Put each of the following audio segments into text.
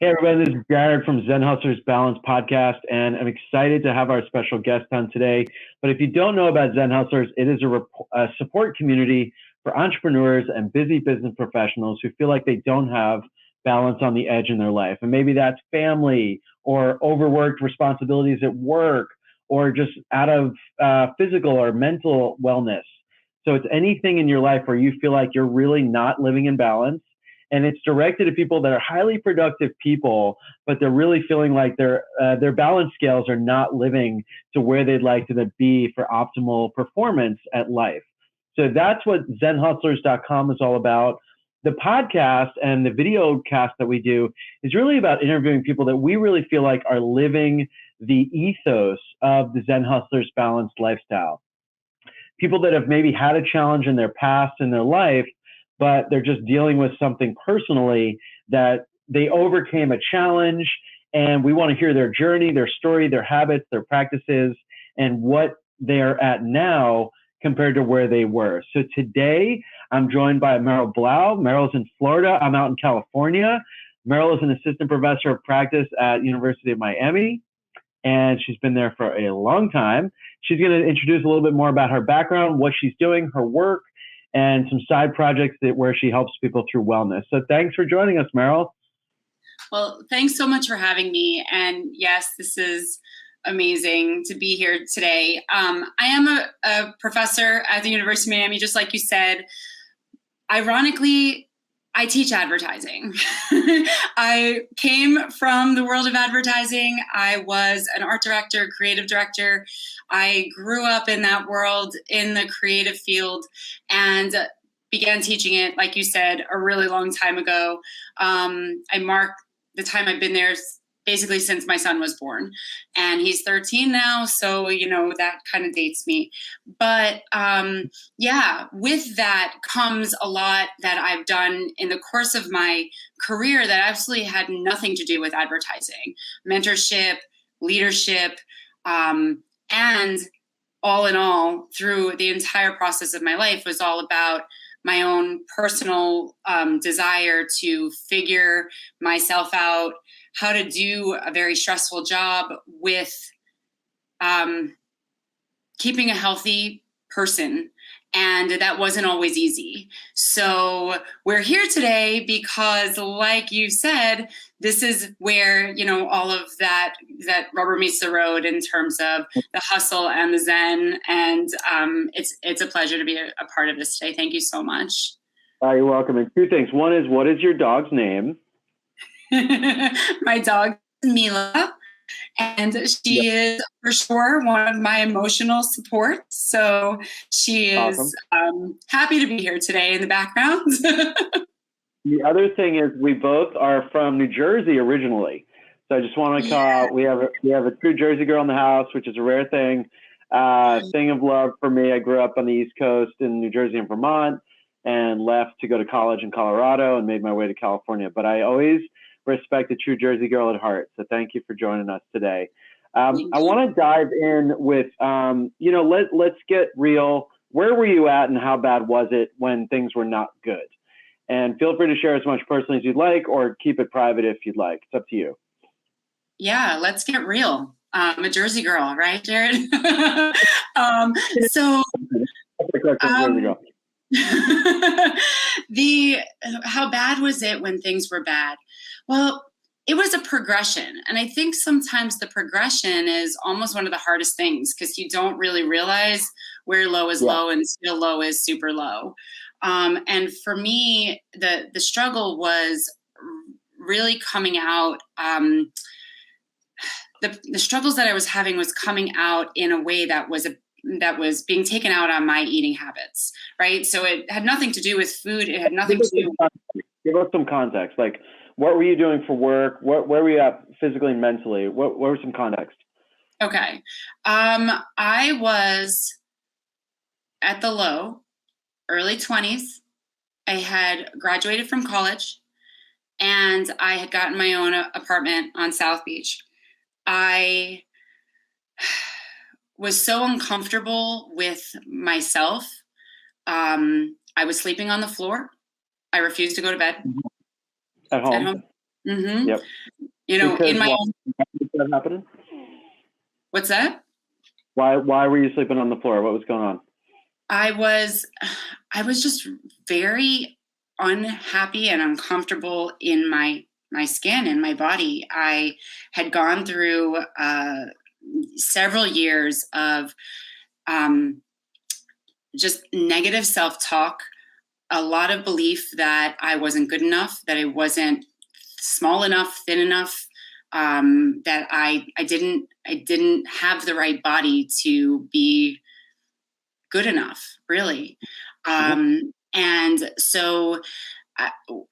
Hey everybody, this is Jared from ZEN Hustlers Balance podcast, and I'm excited to have our special guest on today. But if you don't know about ZEN Hustlers, it is a support community for entrepreneurs and busy business professionals who feel like they don't have balance on the edge in their life. And maybe that's family or overworked responsibilities at work or just out of physical or mental wellness. So it's anything in your life where you feel like you're really not living in balance, and it's directed to people that are highly productive people, but they're really feeling like their balance scales are not living to where they'd like to be for optimal performance at life. So that's what zenhustlers.com is all about. The podcast and the video cast that we do is really about interviewing people that we really feel like are living the ethos of the Zen Hustlers balanced lifestyle. People that have maybe had a challenge in their past in their life, but they're just dealing with something personally that they overcame a challenge, and we want to hear their journey, their story, their habits, their practices, and what they're at now compared to where they were. So today I'm joined by Merly Blau. Meryl's in Florida. I'm out in California. Meryl is an assistant professor of practice at University of Miami, and she's been there for a long time. She's going to introduce a little bit more about her background, what she's doing, her work, and some side projects where she helps people through wellness. So thanks for joining us, Meryl. Well, thanks so much for having me. And yes, this is amazing to be here today. I am a professor at the University of Miami, just like you said. Ironically, I teach advertising. I came from the world of advertising. I was an art director, creative director. I grew up in that world, in the creative field, and began teaching it, like you said, a really long time ago. I mark the time I've been there basically since my son was born, and he's 13 now. So, that kind of dates me. But with that comes a lot that I've done in the course of my career that absolutely had nothing to do with advertising, mentorship, leadership, and all in all, through the entire process of my life was all about my own personal desire to figure myself out, how to do a very stressful job with keeping a healthy person. And that wasn't always easy. So we're here today because, like you said, this is where, all of that rubber meets the road in terms of the hustle and the Zen. And it's a pleasure to be a part of this today. Thank you so much. You're welcome. And two things. One is, what is your dog's name? My dog is Mila, and she is for sure one of my emotional supports. So she is awesome. Happy to be here today in the background. The other thing is, we both are from New Jersey originally. So I just want to call out, we have a true Jersey girl in the house, which is a rare thing. Thing of love for me. I grew up on the East Coast in New Jersey and Vermont, and left to go to college in Colorado and made my way to California. But I always respect a true Jersey girl at heart. So thank you for joining us today. I want to dive in with, let's get real. Where were you at and how bad was it when things were not good? And feel free to share as much personally as you'd like, or keep it private if you'd like. It's up to you. Yeah, let's get real. I'm a Jersey girl, right, Jared? How bad was it when things were bad? Well, it was a progression. And I think sometimes the progression is almost one of the hardest things, because you don't really realize where low is low and still low is super low. And for me, the struggle was really coming out. The struggles that I was having was coming out in a way that was being taken out on my eating habits, right? So it had nothing to do with food. It had nothing to do. Give us some context. Like, what were you doing for work? Where were you at physically and mentally? What were some context? Okay. I was at the low, early 20s. I had graduated from college, and I had gotten my own apartment on South Beach. I was so uncomfortable with myself. I was sleeping on the floor. I refused to go to bed. At home? Mm-hmm. Yep. You know, Because in my why own, was that happening? what's that? Why were you sleeping on the floor? What was going on? I was just very unhappy and uncomfortable in my skin and my body. I had gone through several years of just negative self-talk, a lot of belief that I wasn't good enough, that I wasn't small enough, thin enough, that I didn't have the right body to be good enough, really. And so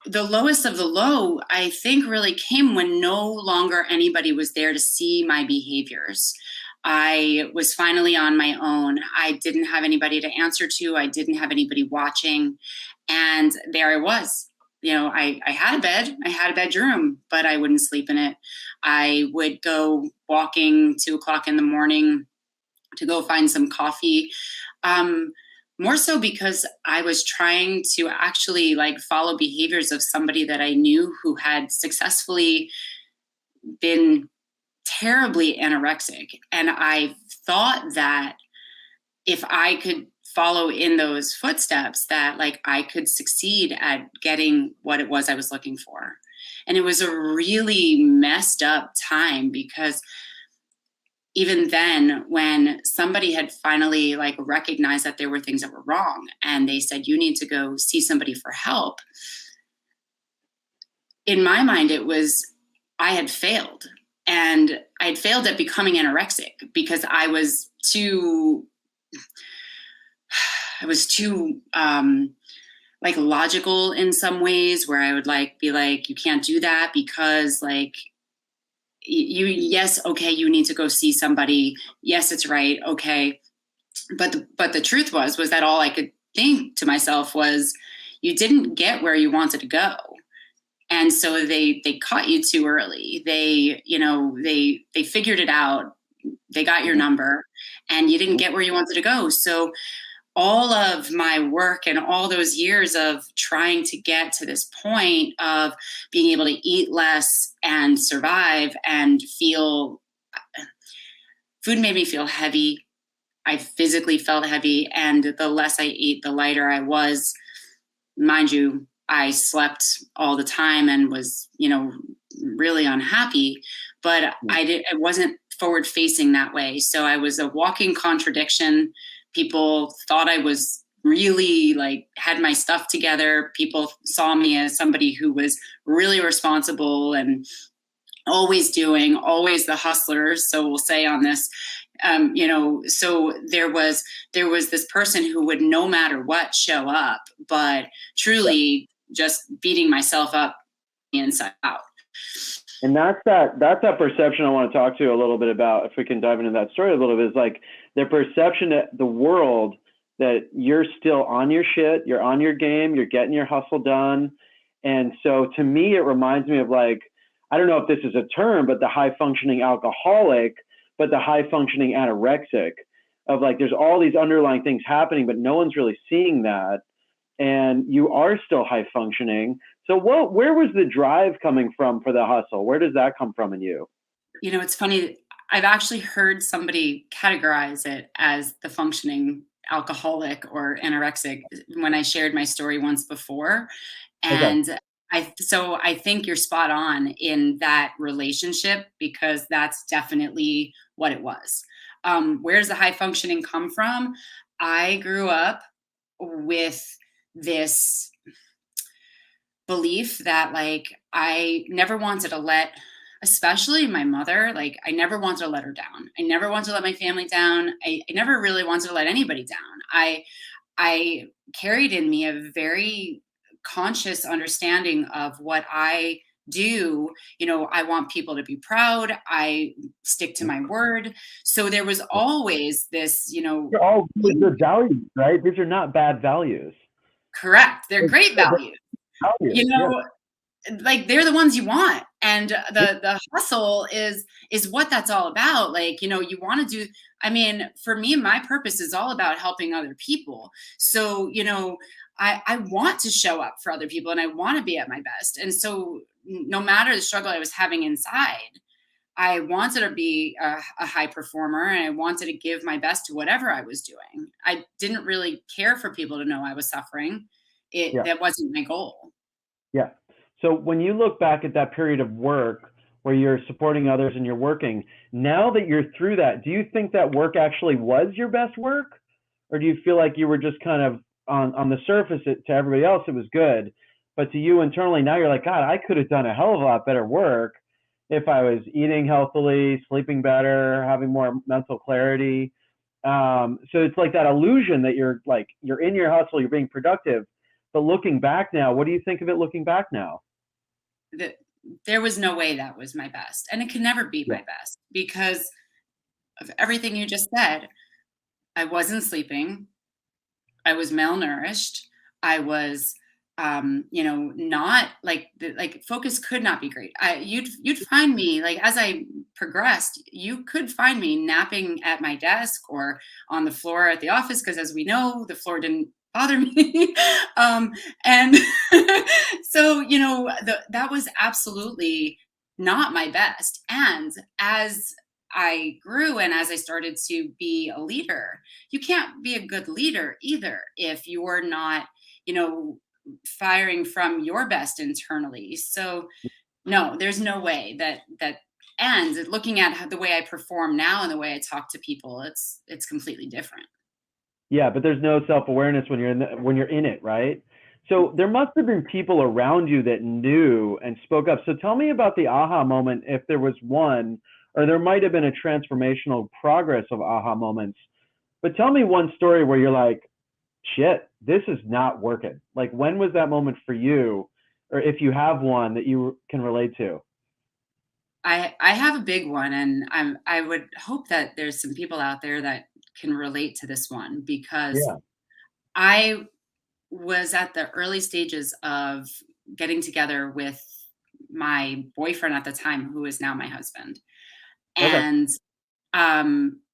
the lowest of the low, I think, really came when no longer anybody was there to see my behaviors. I was finally on my own. I didn't have anybody to answer to. I didn't have anybody watching. And there I was. You know, I had a bed, I had a bedroom, but I wouldn't sleep in it. I would go walking 2:00 in the morning to go find some coffee. More so because I was trying to actually like follow behaviors of somebody that I knew who had successfully been terribly anorexic. And I thought that if I could follow in those footsteps, that like I could succeed at getting what it was I was looking for. And it was a really messed up time because even then, when somebody had finally like recognized that there were things that were wrong and they said, you need to go see somebody for help. In my mind, it was, I had failed, and I had failed at becoming anorexic because I was too like logical in some ways, where I would like be like, you can't do that because like, yes, okay, you need to go see somebody. Yes, it's right. Okay. But the truth was that all I could think to myself was, you didn't get where you wanted to go. And so they caught you too early. They figured it out. They got your number and you didn't get where you wanted to go. So all of my work and all those years of trying to get to this point of being able to eat less and survive and feel, food made me feel heavy. I physically felt heavy, and the less I ate, the lighter I was. Mind you, I slept all the time and was, really unhappy, but I wasn't forward facing that way. So I was a walking contradiction. People thought I was really like had my stuff together. People saw me as somebody who was really responsible and always the hustlers. So we'll say on this, so there was this person who would no matter what show up, but truly just beating myself up inside out. And that's that perception I want to talk to you a little bit about. If we can dive into that story a little bit, is like the perception that the world, that you're still on your shit, you're on your game, you're getting your hustle done. And so to me, it reminds me of like, I don't know if this is a term, but the high functioning alcoholic, but the high functioning anorexic, of like, there's all these underlying things happening, but no one's really seeing that. And you are still high functioning. So where was the drive coming from for the hustle? Where does that come from in you? It's funny. I've actually heard somebody categorize it as the functioning alcoholic or anorexic when I shared my story once before. And okay. I think you're spot on in that relationship, because that's definitely what it was. Where does the high functioning come from? I grew up with this belief that like I never wanted to let, especially my mother, like I never wanted to let her down. I never wanted to let my family down. I never really wanted to let anybody down. I carried in me a very conscious understanding of what I do. I want people to be proud. I stick to my word. So there was always this, They're all good values, right? These are not bad values. Correct. They're great values. Like they're the ones you want. And the hustle is what that's all about. Like, you want to do, for me, my purpose is all about helping other people. So, I want to show up for other people and I want to be at my best. And so no matter the struggle I was having inside, I wanted to be a high performer, and I wanted to give my best to whatever I was doing. I didn't really care for people to know I was suffering. Yeah. That wasn't my goal. Yeah. So when you look back at that period of work where you're supporting others and you're working, now that you're through that, do you think that work actually was your best work? Or do you feel like you were just kind of on the surface, to everybody else, it was good. But to you internally, now you're like, God, I could have done a hell of a lot better work if I was eating healthily, sleeping better, having more mental clarity. So it's like that illusion that you're in your hustle, you're being productive. But looking back now, what do you think of it looking back now? There was no way that was my best. And it could never be Yeah. my best because of everything you just said. I wasn't sleeping. I was malnourished. I was, not like focus could not be great. You'd find me, like, as I progressed, you could find me napping at my desk or on the floor at the office, because as we know, the floor didn't bother me. And so, that was absolutely not my best. And as I grew and as I started to be a leader, you can't be a good leader either if you're not, firing from your best internally. So no, there's no way that ends. Looking at the way I perform now and the way I talk to people, it's completely different. Yeah, but there's no self-awareness when you're in it, right? So there must have been people around you that knew and spoke up. So tell me about the aha moment, if there was one, or there might have been a transformational progress of aha moments. But tell me one story where you're like, shit, this is not working. Like, when was that moment for you, or if you have one that you can relate to? I have a big one, and I would hope that there's some people out there that can relate to this one, because Yeah. I was at the early stages of getting together with my boyfriend at the time, who is now my husband. Okay. And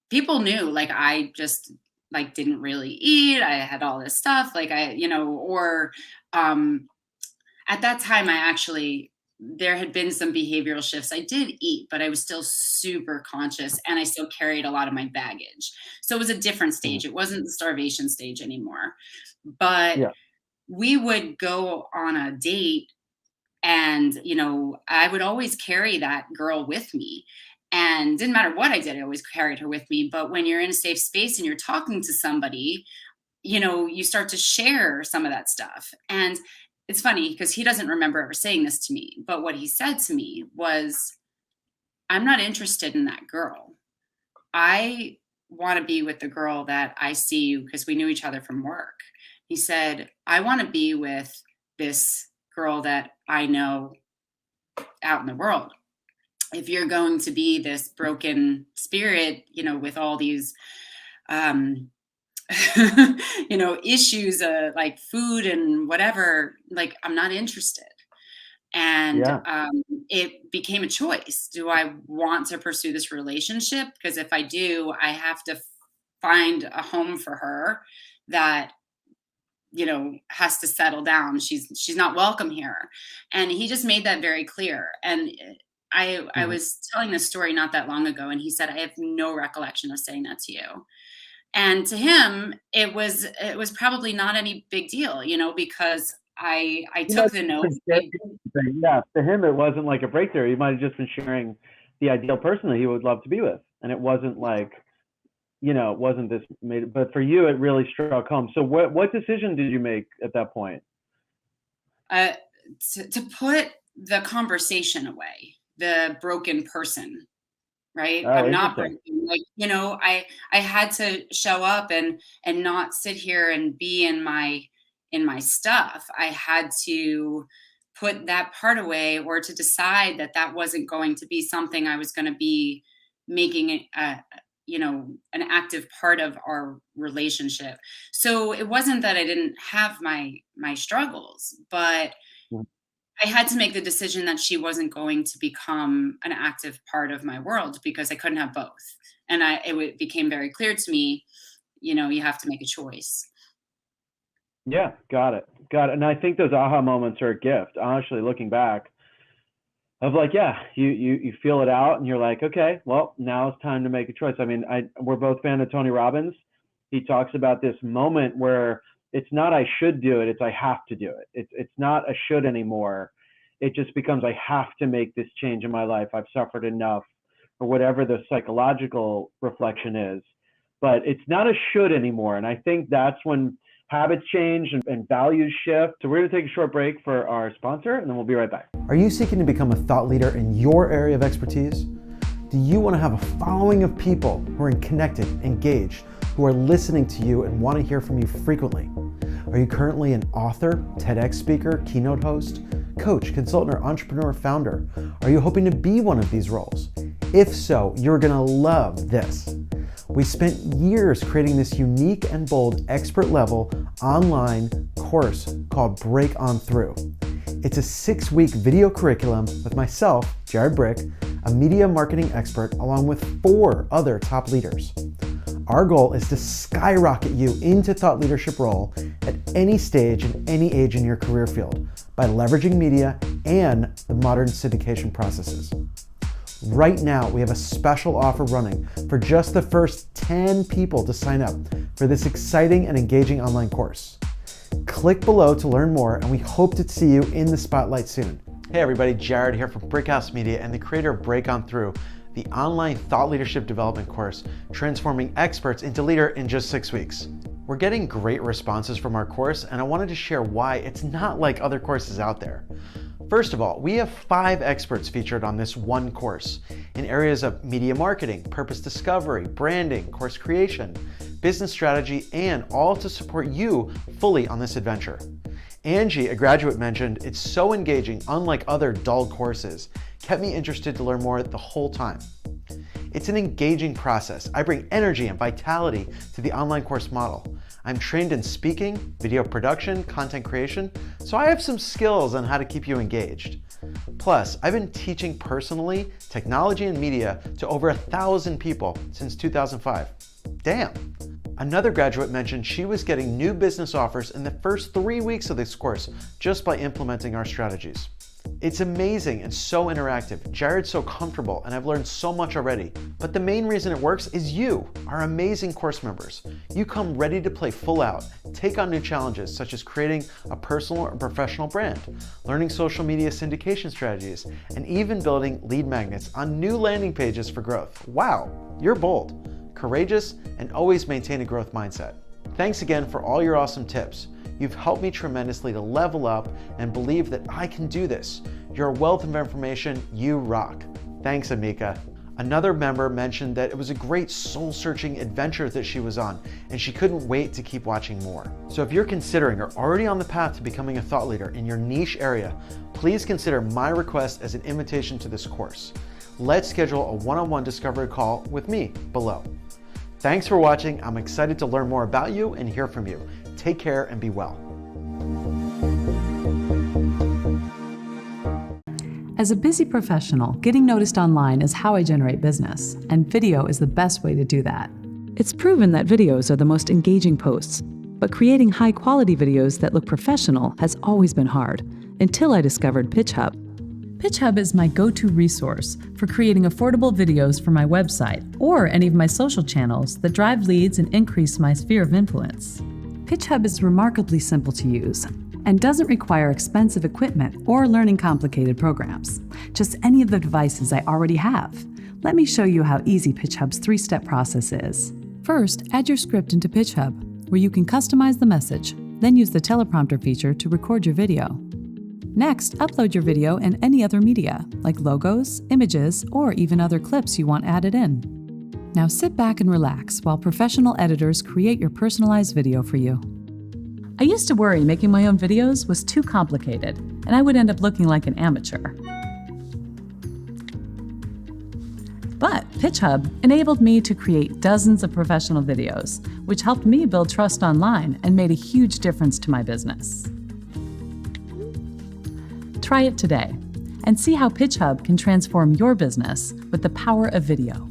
people knew, like, I just, like, didn't really eat. I had all this stuff, like, or um at that time, I actually, there had been some behavioral shifts. I did eat, but I was still super conscious, and I still carried a lot of my baggage. So it was a different Mhm. stage. It wasn't the starvation stage anymore. But Yeah. we would go on a date, and, I would always carry that girl with me. And didn't matter what I did, I always carried her with me. But when you're in a safe space and you're talking to somebody, you start to share some of that stuff. And it's funny because he doesn't remember ever saying this to me, but what he said to me was, I'm not interested in that girl. I want to be with the girl that I see you, because we knew each other from work. He said, I want to be with this girl that I know out in the world. If you're going to be this broken spirit, with all these um issues, like food and whatever, like, I'm not interested. And Yeah. it became a choice. Do I want to pursue this relationship? Because if I do, I have to find a home for her that, has to settle down. She's not welcome here. And he just made that very clear. And I Mhm. was telling this story not that long ago, and he said, I have no recollection of saying that to you. And to him, it was probably not any big deal, because I You might took the have just notes. been sharing, yeah, to him, it wasn't like a breakthrough. He might have just been sharing the ideal person that he would love to be with. And it wasn't like, it wasn't this made, but for you, it really struck home. So what decision did you make at that point? uh, to put the conversation away, the broken person, right? Oh, I'm not interesting. broken. Like, I had to show up and not sit here and be in my stuff. I had to put that part away, or to decide that that wasn't going to be something I was going to be making it an active part of our relationship. So it wasn't that I didn't have my struggles, but Mhm. I had to make the decision that she wasn't going to become an active part of my world, because I couldn't have both. And became very clear to me, you have to make a choice. Yeah, got it. Got it. And I think those aha moments are a gift. Honestly, looking back, of like, yeah, you feel it out and you're like, okay, well, now it's time to make a choice. I mean, we're both fans of Tony Robbins. He talks about this moment where it's not I should do it, it's I have to do it. It's not a should anymore. It just becomes I have to make this change in my life. I've suffered enough, or whatever the psychological reflection is. But it's not a should anymore. And I think that's when habits change and values shift. So we're going to take a short break for our sponsor, and then we'll be right back. Are you seeking to become a thought leader in your area of expertise? Do you want to have a following of people who are connected, engaged, who are listening to you and want to hear from you frequently? Are you currently an author, TEDx speaker, keynote host, coach, consultant, or entrepreneur founder? Are you hoping to be one of these roles? If so, you're going to love this. We spent years creating this unique and bold expert level online course called Break On Through. It's a 6-week video curriculum with myself, Jared Brick, a media marketing expert, along with 4 other top leaders. Our goal is to skyrocket you into thought leadership role at any stage and any age in your career field by leveraging media and the modern syndication processes. Right now, we have a special offer running for just the first 10 people to sign up for this exciting and engaging online course. Click below to learn more, and we hope to see you in the spotlight soon. Hey everybody, Jared here from Brickhouse Media and the creator of Break On Through, the online thought leadership development course, transforming experts into leader in just 6 weeks. We're getting great responses from our course, and I wanted to share why it's not like other courses out there. First of all, we have 5 experts featured on this one course in areas of media marketing, purpose discovery, branding, course creation, business strategy, and all to support you fully on this adventure. Angie, a graduate, mentioned, it's so engaging, unlike other dull courses, kept me interested to learn more the whole time. It's an engaging process. I bring energy and vitality to the online course model. I'm trained in speaking, video production, content creation, so I have some skills on how to keep you engaged. Plus, I've been teaching personally technology and media to over 1,000 people since 2005. Damn. Another graduate mentioned she was getting new business offers in the first 3 weeks of this course just by implementing our strategies. It's amazing and so interactive. Jared's so comfortable and I've learned so much already. But the main reason it works is you, our amazing course members. You come ready to play full out, take on new challenges such as creating a personal or professional brand, learning social media syndication strategies, and even building lead magnets on new landing pages for growth. Wow, you're bold, courageous, and always maintain a growth mindset. Thanks again for all your awesome tips. You've helped me tremendously to level up and believe that I can do this. You're a wealth of information. You rock. Thanks, Amika. Another member mentioned that it was a great soul-searching adventure that she was on, and she couldn't wait to keep watching more. So if you're considering or already on the path to becoming a thought leader in your niche area, please consider my request as an invitation to this course. Let's schedule a one-on-one discovery call with me below. Thanks for watching. I'm excited to learn more about you and hear from you. Take care and be well. As a busy professional, getting noticed online is how I generate business, and video is the best way to do that. It's proven that videos are the most engaging posts, but creating high-quality videos that look professional has always been hard, until I discovered PitchHub. PitchHub is my go-to resource for creating affordable videos for my website or any of my social channels that drive leads and increase my sphere of influence. PitchHub is remarkably simple to use and doesn't require expensive equipment or learning complicated programs, just any of the devices I already have. Let me show you how easy PitchHub's 3-step process is. First, add your script into PitchHub, where you can customize the message, then use the teleprompter feature to record your video. Next, upload your video and any other media, like logos, images, or even other clips you want added in. Now sit back and relax while professional editors create your personalized video for you. I used to worry making my own videos was too complicated, and I would end up looking like an amateur. But PitchHub enabled me to create dozens of professional videos, which helped me build trust online and made a huge difference to my business. Try it today and see how PitchHub can transform your business with the power of video.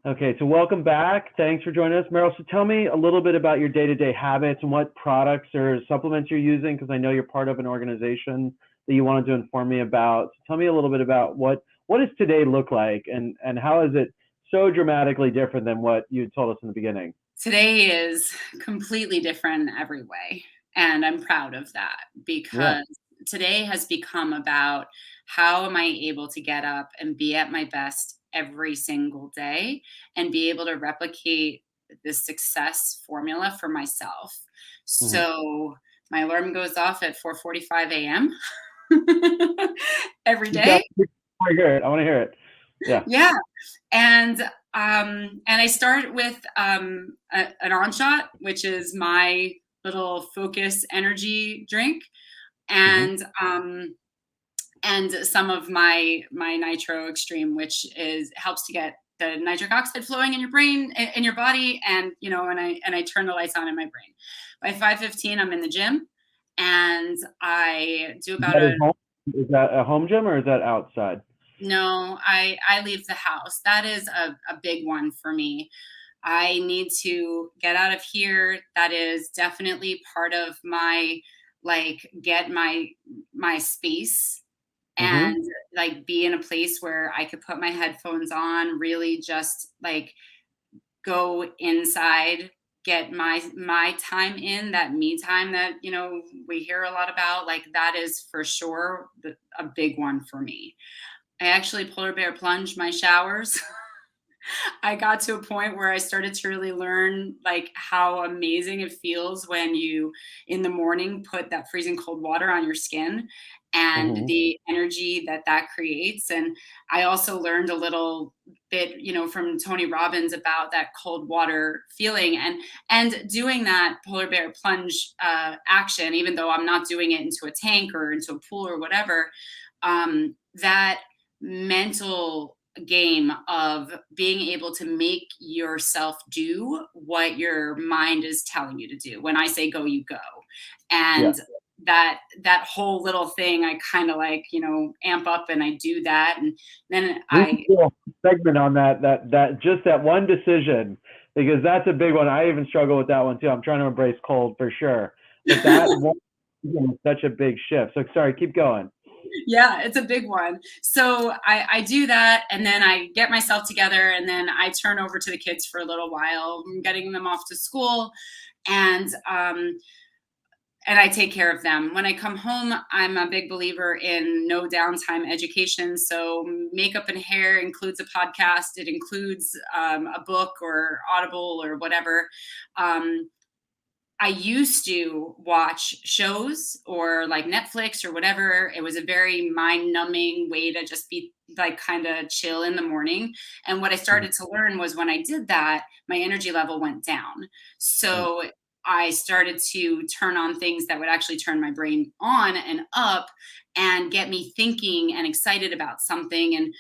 Okay, so welcome back. Thanks for joining us, Meryl. So tell me a little bit about your day-to-day habits and what products or supplements you're using, because I know you're part of an organization that you wanted to inform me about. So tell me a little bit about what does today look like, and how is it so dramatically different than what you told us in the beginning? Today is completely different in every way, and I'm proud of that Yeah. because today has become about how am I able to get up and be at my best every single day and be able to replicate the success formula for myself. Mm-hmm. So my alarm goes off at 4:45 a.m. every Keep that. day. I hear it. I want to hear it. Yeah. Yeah. And I start with an on-shot, which is my little focus energy drink, Mm-hmm. and some of my nitro extreme, which helps to get the nitric oxide flowing in your brain, in your body, and I turn the lights on in my brain. By 5:15, I'm in the gym, and I do about a Is that a home gym or is that outside? no, I leave the house. That is a big one for me. I need to get out of here. That is definitely part of my get my space Mm-hmm. and be in a place where I could put my headphones on, really just go inside, get my time in, that me time that we hear a lot about. Like that is for sure a big one for me. I actually polar bear plunge my showers. I got to a point where I started to really learn how amazing it feels when you in the morning put that freezing cold water on your skin and Mm-hmm. the energy that that creates. And I also learned a little bit, from Tony Robbins about that cold water feeling and doing that polar bear plunge action, even though I'm not doing it into a tank or into a pool or whatever, that mental game of being able to make yourself do what your mind is telling you to do. When I say go, you go. Yeah. And that whole little thing, I kind of amp up and I do that. And then We can do a segment on that just that one decision, because that's a big one. I even struggle with that one too. I'm trying to embrace cold for sure, but that one is such a big shift. So sorry, keep going. yeah, it's a big one. So I do that, and then I get myself together, and then I turn over to the kids for a little while, getting them off to school, and I take care of them. When I come home, I'm a big believer in no downtime education. So makeup and hair includes a podcast. It includes a book or Audible or whatever. I used to watch shows or Netflix or whatever. It was a very mind numbing way to just be kind of chill in the morning. And what I started to learn was when I did that, my energy level went down. So I started to turn on things that would actually turn my brain on and up and get me thinking and excited about something. And,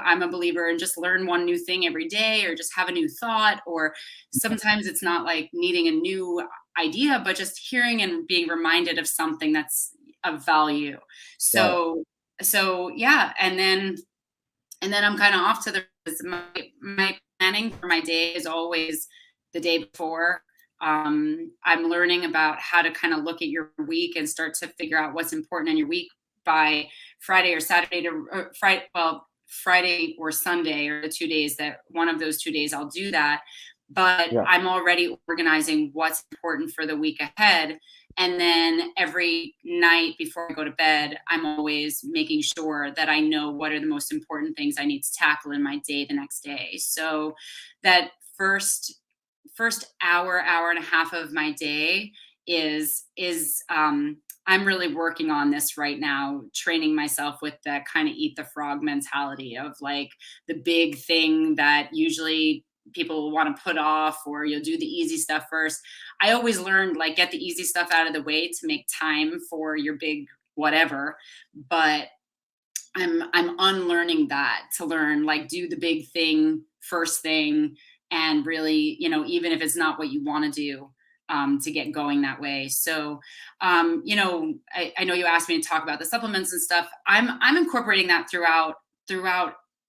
I'm a believer in just learn one new thing every day or just have a new thought, or sometimes it's not needing a new idea, but just hearing and being reminded of something that's of value. Got it. So yeah, and then I'm kind of off to my planning for my day is always the day before. I'm learning about how to kind of look at your week and start to figure out what's important in your week by Friday or Saturday Friday or Sunday, or the 2 days that one of those 2 days I'll do that. But Yeah. I'm already organizing what's important for the week ahead. And then every night before I go to bed, I'm always making sure that I know what are the most important things I need to tackle in my day the next day. So that first hour and a half of my day is I'm really working on this right now, training myself with that kind of eat the frog mentality of the big thing that usually people want to put off, or you'll do the easy stuff first. I always learned get the easy stuff out of the way to make time for your big whatever. But I'm unlearning that to learn do the big thing first thing, and really, even if it's not what you want to do, to get going that way. So, I know you asked me to talk about the supplements and stuff. I'm incorporating that throughout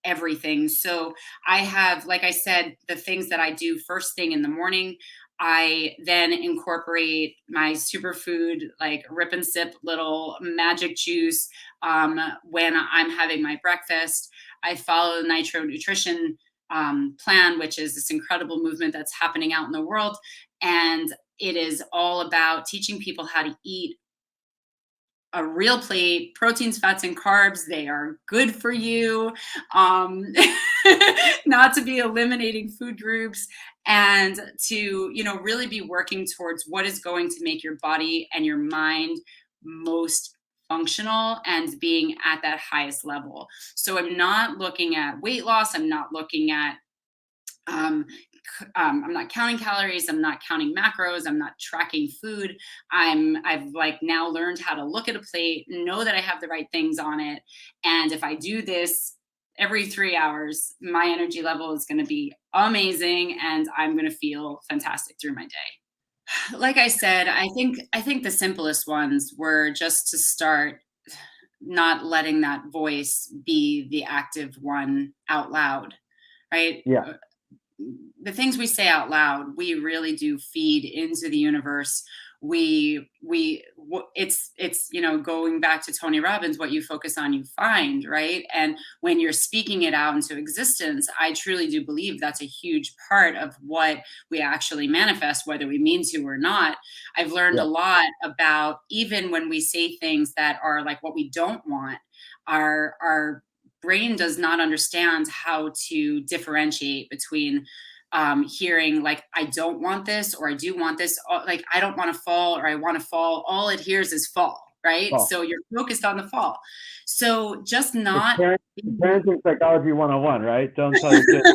everything. So I have, like I said, the things that I do first thing in the morning. I then incorporate my superfood, like rip and sip little magic juice when I'm having my breakfast. I follow the Nitro Nutrition plan, which is this incredible movement that's happening out in the world. And it is all about teaching people how to eat a real plate, proteins, fats, and carbs. They are good for you. Um, not to be eliminating food groups, and to, really be working towards what is going to make your body and your mind most functional and being at that highest level. So I'm not looking at weight loss. I'm not looking at I'm not counting calories. I'm not counting macros. I'm not tracking food. I've like now learned how to look at a plate, know that I have the right things on it. And if I do this every 3 hours, my energy level is going to be amazing and I'm going to feel fantastic through my day. Like I said, I think the simplest ones were just to start not letting that voice be the active one out loud, right? Yeah. The things we say out loud, we really do feed into the universe. It's going back to Tony Robbins, what you focus on, you find, right? And when you're speaking it out into existence, I truly do believe that's a huge part of what we actually manifest, whether we mean to or not. I've learned a lot about, even when we say things that are like what we don't want, our brain does not understand how to differentiate between hearing like, I don't want this, or I do want this, like I don't want to fall, or I want to fall. All it hears is fall, right? Fall. So you're focused on the fall. So just not parenting psychology 101, right? Don't tell your kids.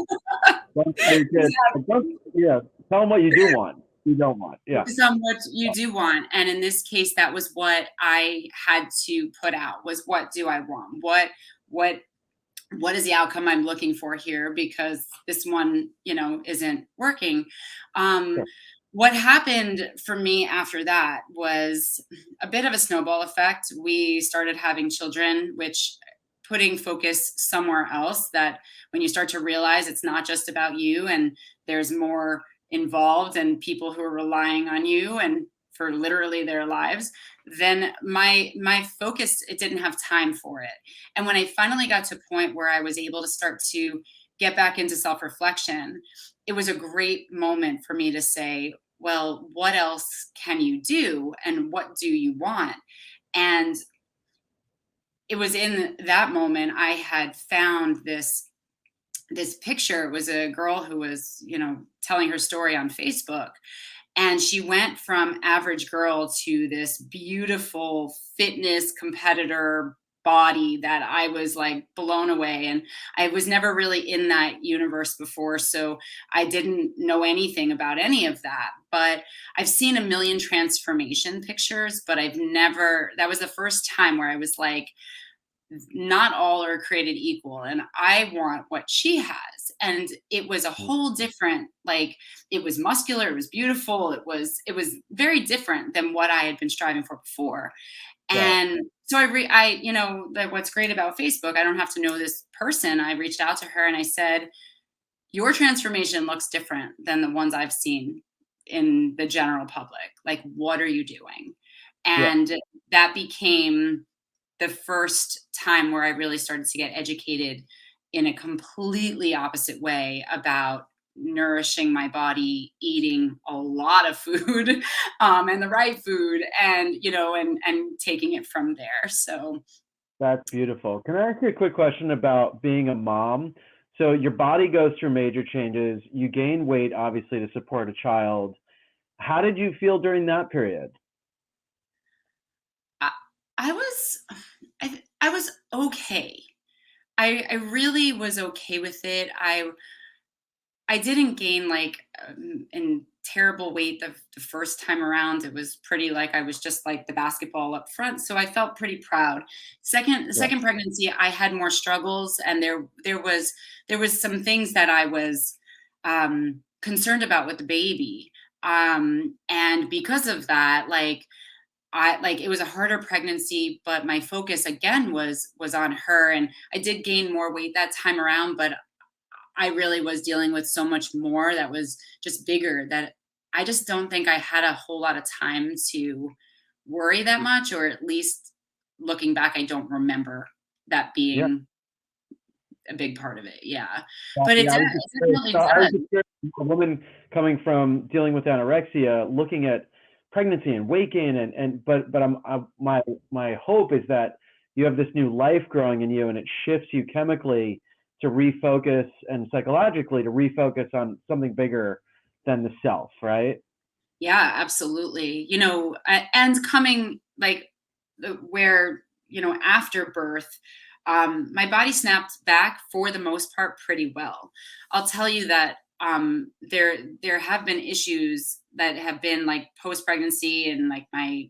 Don't tell your kids. Tell them what you do want. You don't want. Yeah. Focus on what you do want. And in this case, that was what I had to put out, was what do I want? What is the outcome I'm looking for here? Because this one, isn't working. Sure. What happened for me after that was a bit of a snowball effect. We started having children, which putting focus somewhere else, that when you start to realize it's not just about you and there's more involved and people who are relying on you and for literally their lives, then my focus, it didn't have time for it. And when I finally got to a point where I was able to start to get back into self-reflection, it was a great moment for me to say, well, what else can you do? And what do you want? And it was in that moment I had found this picture. It was a girl who was, telling her story on Facebook. And she went from average girl to this beautiful fitness competitor body that I was like blown away. And I was never really in that universe before, so I didn't know anything about any of that. But I've seen a million transformation pictures, but that was the first time where I was like, not all are created equal, and I want what she has. And it was a whole different, like, it was muscular, it was beautiful, it was very different than what I had been striving for before. And so what's great about Facebook, I don't have to know this person. I reached out to her and I said, your transformation looks different than the ones I've seen in the general public. Like, what are you doing? And that became the first time where I really started to get educated in a completely opposite way about nourishing my body, eating a lot of food, and the right food, and taking it from there. So that's beautiful. Can I ask you a quick question about being a mom? So your body goes through major changes. You gain weight, obviously, to support a child. How did you feel during that period? I was okay. I really was okay with it. I didn't gain like in terrible weight the first time around. It was pretty, like, I was just like the basketball up front. So I felt pretty proud. Second pregnancy, I had more struggles, and there was some things that I was concerned about with the baby. And because of that, like, it was a harder pregnancy, but my focus again was on her. And I did gain more weight that time around, but I really was dealing with so much more that was just bigger, that I just don't think I had a whole lot of time to worry that much, or at least looking back, I don't remember that Yeah. being a big part of it. Yeah. But Yeah, it definitely does. a woman coming from dealing with anorexia, looking at pregnancy and weight gain, but my hope is that you have this new life growing in you, and it shifts you chemically to refocus, and psychologically to refocus on something bigger than the self, right? Yeah, absolutely. And coming where, after birth, my body snapped back for the most part pretty well. I'll tell you that there have been issues that have been like post pregnancy, and like my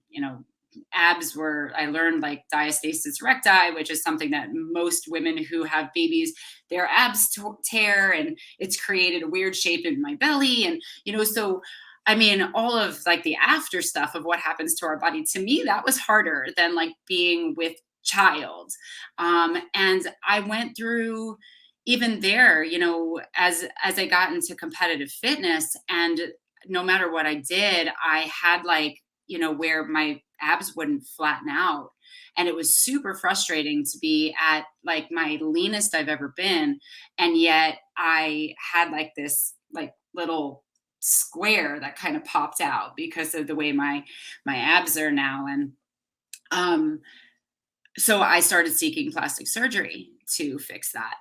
abs were, I learned like diastasis recti, which is something that most women who have babies, their abs tear, and it's created a weird shape in my belly, and so I mean, all of like the after stuff of what happens to our body, to me, that was harder than like being with child. And I went through, even there, as I got into competitive fitness, and no matter what I did, I had like, where my abs wouldn't flatten out. And it was super frustrating to be at like my leanest I've ever been. And yet I had like this like little square that kind of popped out because of the way my abs are now. And so I started seeking plastic surgery to fix that.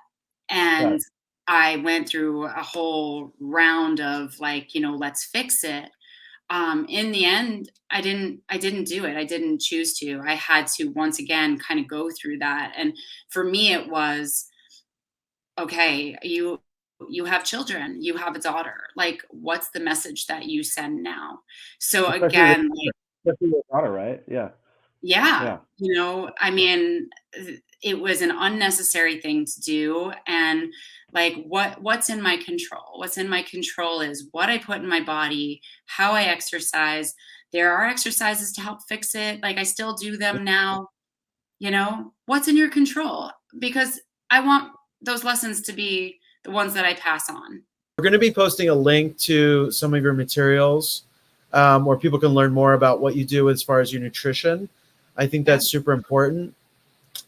Right. And I went through a whole round of like, let's fix it. In the end, I didn't do it. I didn't choose to. I had to once again kind of go through that. And for me, it was, okay, you have children, you have a daughter. Like, what's the message that you send now? So again, Especially your daughter, right? Yeah. yeah, Yeah. I mean, it was an unnecessary thing to do. And like, what's in my control? What's in my control is what I put in my body, how I exercise. There are exercises to help fix it. Like, I still do them now. What's in your control? Because I want those lessons to be the ones that I pass on. We're going to be posting a link to some of your materials where people can learn more about what you do as far as your nutrition. I think that's super important.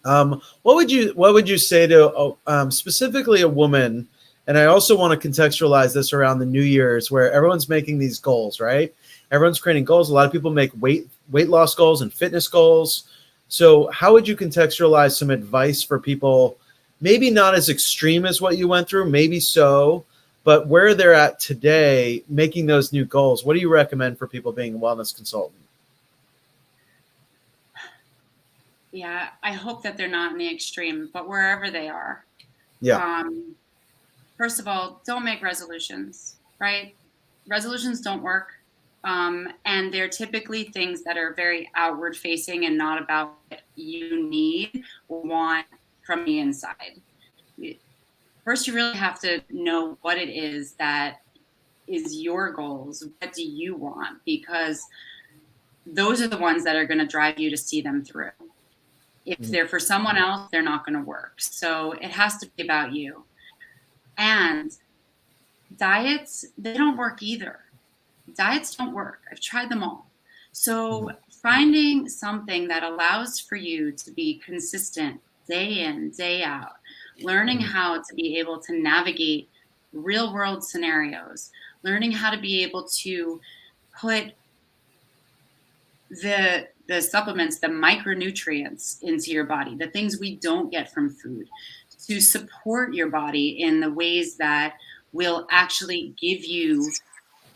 What would you say to specifically a woman? And I also want to contextualize this around the New Year's, where everyone's making these goals, right? Everyone's creating goals. A lot of people make weight loss goals and fitness goals. So how would you contextualize some advice for people, maybe not as extreme as what you went through, maybe so, but where they're at today, making those new goals? What do you recommend for people being a wellness consultant? Yeah, I hope that they're not in the extreme, but wherever they are. Yeah. First of all, don't make resolutions, right? Resolutions don't work. And they're typically things that are very outward facing and not about what you need or want from the inside. First, you really have to know what it is that is your goals. What do you want? Because those are the ones that are going to drive you to see them through. If they're for someone else, they're not going to work. So it has to be about you. And diets, they don't work either. Diets don't work. I've tried them all. So finding something that allows for you to be consistent day in, day out, learning how to be able to navigate real world scenarios, learning how to be able to put the supplements, the micronutrients into your body, the things we don't get from food, to support your body in the ways that will actually give you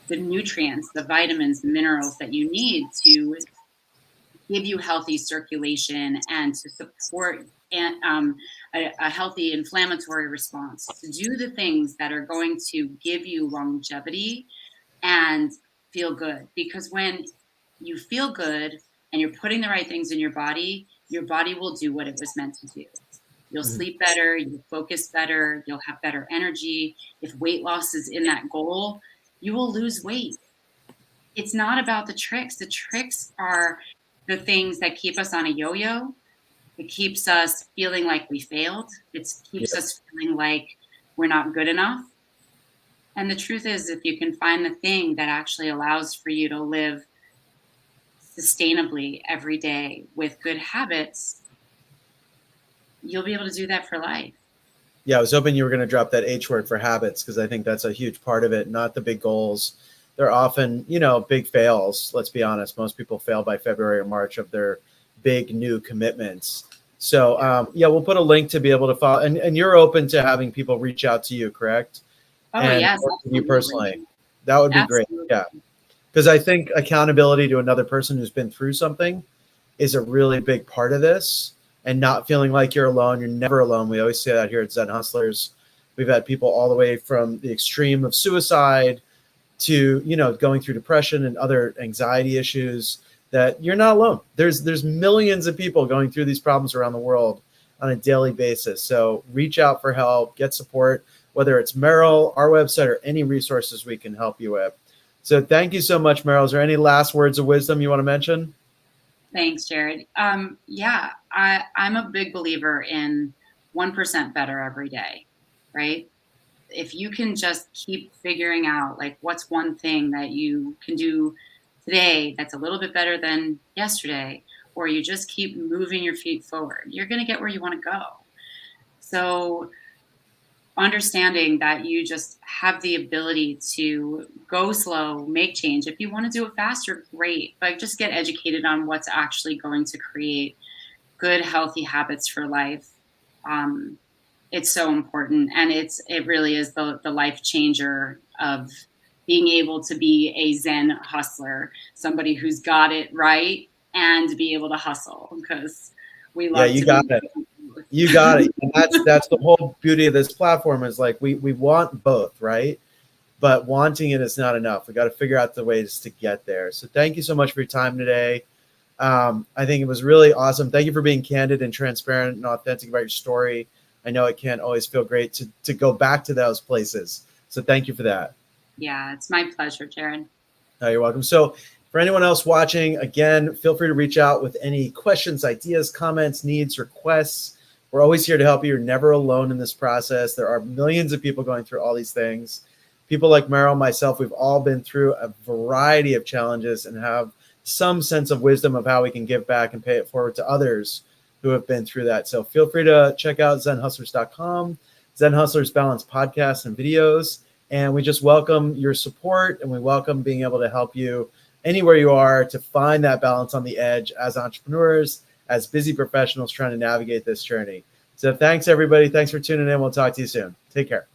the nutrients, the vitamins, the minerals that you need to give you healthy circulation and to support a healthy inflammatory response, to do the things that are going to give you longevity and feel good. Because when you feel good and you're putting the right things in your body will do what it was meant to do. You'll sleep better, you'll focus better, you'll have better energy. If weight loss is in that goal, you will lose weight. It's not about the tricks. The tricks are the things that keep us on a yo-yo. It keeps us feeling like we failed. It keeps us feeling like we're not good enough. And the truth is, if you can find the thing that actually allows for you to live sustainably every day with good habits, you'll be able to do that for life. Yeah, I was hoping you were going to drop that H word for habits, because I think that's a huge part of it, not the big goals. They're often, big fails. Let's be honest. Most people fail by February or March of their big new commitments. So, we'll put a link to be able to follow. And you're open to having people reach out to you, correct? Oh, and yes. you personally. That would be great. Yeah. Because I think accountability to another person who's been through something is a really big part of this, and not feeling like you're alone. You're never alone. We always say that here at ZEN Hustlers. We've had people all the way from the extreme of suicide to, going through depression and other anxiety issues, that you're not alone. There's millions of people going through these problems around the world on a daily basis. So reach out for help, get support, whether it's Meryl, our website, or any resources we can help you with. So thank you so much, Meryl. Is there any last words of wisdom you want to mention? Thanks, Jared. I'm a big believer in 1% better every day, right? If you can just keep figuring out, like, what's one thing that you can do today that's a little bit better than yesterday, or you just keep moving your feet forward, you're going to get where you want to go. So understanding that you just have the ability to go slow, make change. If you want to do it faster, great, but just get educated on what's actually going to create good, healthy habits for life. It's so important. And it really is the life changer of being able to be a Zen hustler, somebody who's got it right and be able to hustle, because we love you got it. You got it. And that's the whole beauty of this platform, is like we want both, right? But wanting it is not enough. We got to figure out the ways to get there. So thank you so much for your time today. I think it was really awesome. Thank you for being candid and transparent and authentic about your story. I know it can't always feel great to go back to those places. So thank you for that. Yeah, it's my pleasure, Jared. Oh, you're welcome. So for anyone else watching, again, feel free to reach out with any questions, ideas, comments, needs, requests. We're always here to help you. You're never alone in this process. There are millions of people going through all these things. People like Meryl, myself, we've all been through a variety of challenges and have some sense of wisdom of how we can give back and pay it forward to others who have been through that. So feel free to check out zenhustlers.com, ZEN Hustlers Balance podcasts and videos. And we just welcome your support, and we welcome being able to help you anywhere you are to find that balance on the edge as entrepreneurs, as busy professionals trying to navigate this journey. So thanks, everybody. Thanks for tuning in. We'll talk to you soon. Take care.